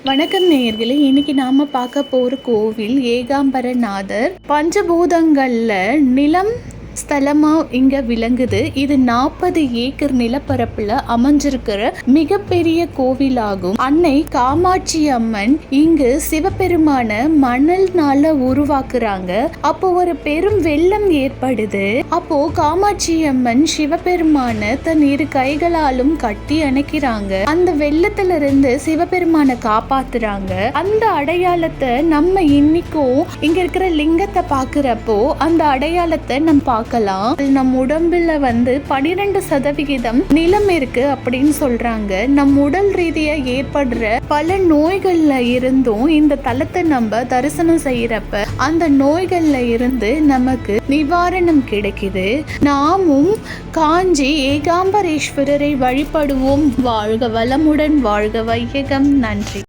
வணக்கம் நேயர்களே, இன்னைக்கு நாம பார்க்க போற கோவில் ஏகாம்பரநாதர். பஞ்சபூதங்கள்ல நிலம் ஸ்தலமா இங்க விளங்குது. இது 40 ஏக்கர் நிலப்பரப்புல அமைஞ்சிருக்கிற மிகப்பெரிய கோவிலாகும். அன்னை காமாட்சி அம்மன் இங்கு சிவபெருமான மணல்னால உருவாக்குறாங்க. அப்போ ஒரு பெரும் வெள்ளம் ஏற்படுது. அப்போ காமாட்சி அம்மன் சிவபெருமான தன் இரு கைகளாலும் கட்டி அணைக்கிறாங்க. அந்த வெள்ளத்துல இருந்து சிவபெருமான காப்பாத்துறாங்க. அந்த அடையாளத்தை நம்ம இன்னைக்கும் இங்க இருக்கிற லிங்கத்தை பாக்குறப்போ அந்த அடையாளத்தை நம்ம நம் உடம்புல 12% நிலம் இருக்கு அப்படின்னு சொல்றாங்க. நம் உடல் ரீதியா ஏற்படுற பல நோய்கள்ல இருந்தும் இந்த தலத்தை நம்ம தரிசனம் செய்யறப்ப அந்த நோய்கள்ல இருந்து நமக்கு நிவாரணம் கிடைக்குது. நாமும் காஞ்சி ஏகாம்பரேஸ்வரரை வழிபடுவோம். வாழ்க வளமுடன், வாழ்க வையகம். நன்றி.